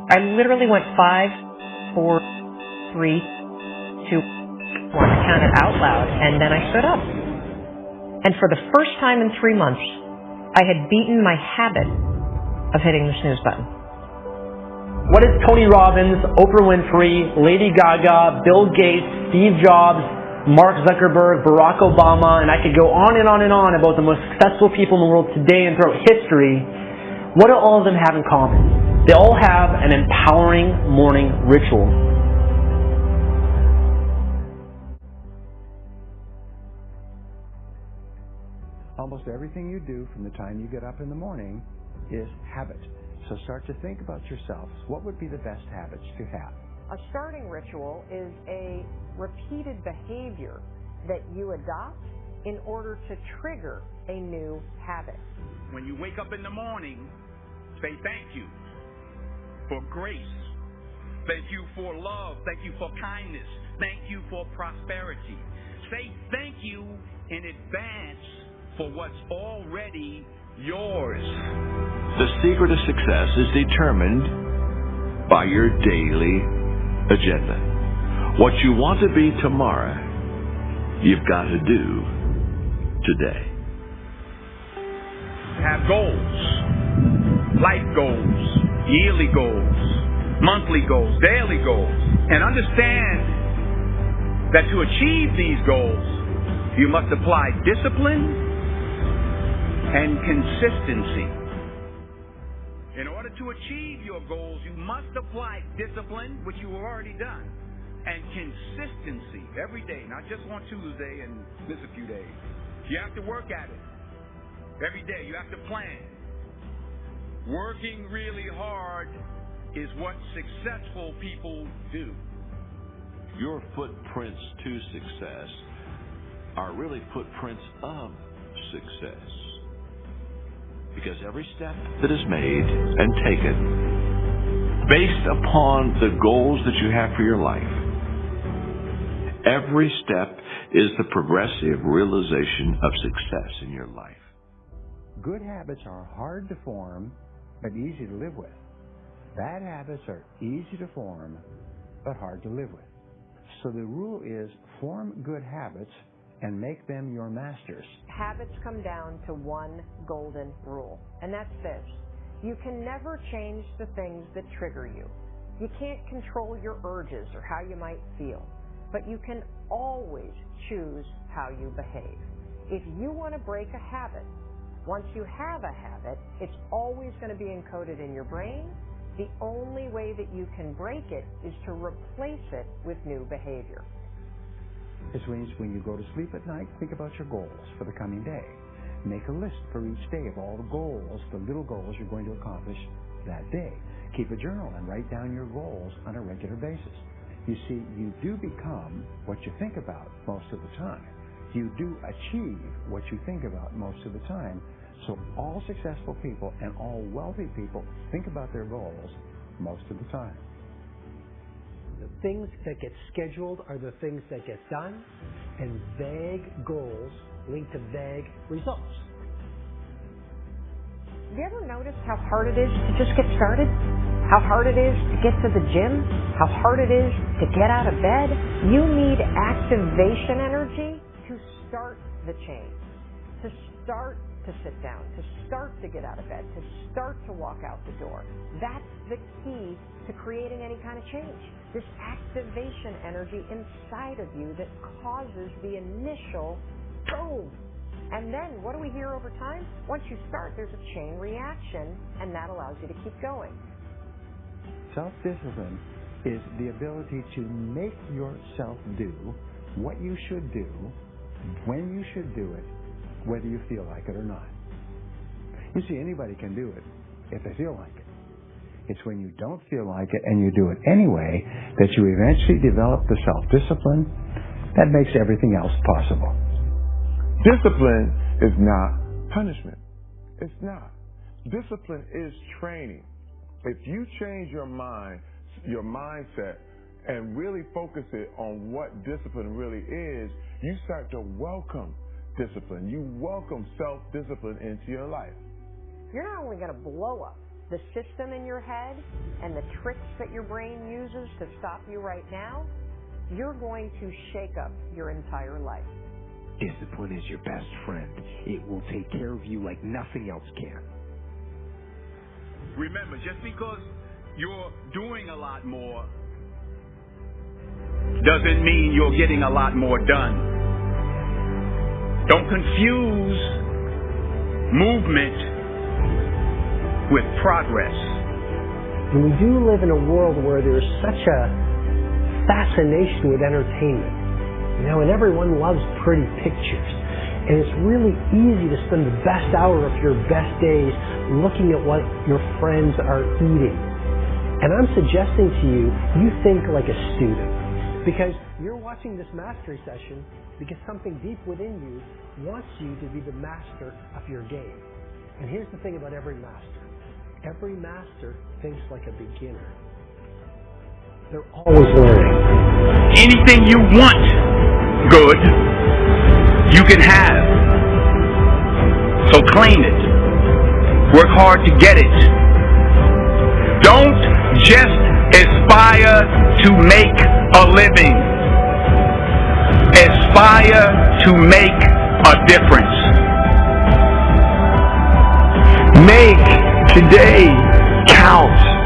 I literally went 5, 4, 3, 2, 1, counted out loud, and then I stood up. And for the first time in 3 months, I had beaten my habit of hitting the snooze button. What is Tony Robbins, Oprah Winfrey, Lady Gaga, Bill Gates, Steve Jobs, Mark Zuckerberg, Barack Obama, and I could go on and on and on about the most successful people in the world today and throughout history? What do all of them have in common? They all have an empowering morning ritual. Almost everything you do from the time you get up in the morning is habit. So start to think about yourselves. What would be the best habits to have? A starting ritual is a repeated behavior that you adopt in order to trigger a new habit. When you wake up in the morning, say thank you for grace. Thank you for love. Thank you for kindness. Thank you for prosperity. Say thank you in advance for what's already yours. The secret of success is determined by your daily agenda. What you want to be tomorrow, you've got to do today. Have goals, life goals, yearly goals, monthly goals, daily goals, and understand that to achieve these goals, you must apply discipline and consistency. In order to achieve your goals, you must apply discipline, which you have already done, and consistency every day, not just on Tuesday and miss a few days. You have to work at it every day. You have to plan. Working really hard is what successful people do. Your footprints to success are really footprints of success. Because every step that is made and taken based upon the goals that you have for your life, every step is the progressive realization of success in your life. Good habits are hard to form, but easy to live with. Bad habits are easy to form, but hard to live with. So the rule is form good habits and make them your masters. Habits come down to one golden rule, and that's this. You can never change the things that trigger you. You can't control your urges or how you might feel, but you can always choose how you behave. If you want to break a habit, once you have a habit, it's always going to be encoded in your brain. The only way that you can break it is to replace it with new behavior. This means when you go to sleep at night, think about your goals for the coming day. Make a list for each day of all the goals, the little goals you're going to accomplish that day. Keep a journal and write down your goals on a regular basis. You see, you do become what you think about most of the time. You do achieve what you think about most of the time. So all successful people and all wealthy people think about their goals most of the time. The things that get scheduled are the things that get done, and vague goals lead to vague results. Have you ever noticed how hard it is to just get started? How hard it is to get to the gym? How hard it is to get out of bed? You need activation energy to start the change, to start to sit down, to start to get out of bed, to start to walk out the door. That's the key to creating any kind of change. This activation energy inside of you that causes the initial boom. And then what do we hear over time? Once you start, there's a chain reaction, and that allows you to keep going. Self-discipline is the ability to make yourself do what you should do, when you should do it, whether you feel like it or not. You see, anybody can do it if they feel like it. It's when you don't feel like it and you do it anyway that you eventually develop the self-discipline that makes everything else possible. Discipline is not punishment. It's not. Discipline is training. If you change your mind, your mindset, and really focus it on what discipline really is, you start to welcome discipline. You welcome self-discipline into your life. You're not only going to blow up the system in your head and the tricks that your brain uses to stop you right now, you're going to shake up your entire life. Discipline is your best friend. It will take care of you like nothing else can. Remember, just because you're doing a lot more doesn't mean you're getting a lot more done. Don't confuse movement with progress. And we do live in a world where there's such a fascination with entertainment. You know, and everyone loves pretty pictures. And it's really easy to spend the best hour of your best days looking at what your friends are eating. And I'm suggesting to you, you think like a student. Because you're watching this mastery session because something deep within you wants you to be the master of your game. And here's the thing about every master. Every master thinks like a beginner. They're always learning. Anything you want good, you can have. So claim it. Work hard to get it. Don't just aspire to make a living. Aspire to make a difference. Make today count.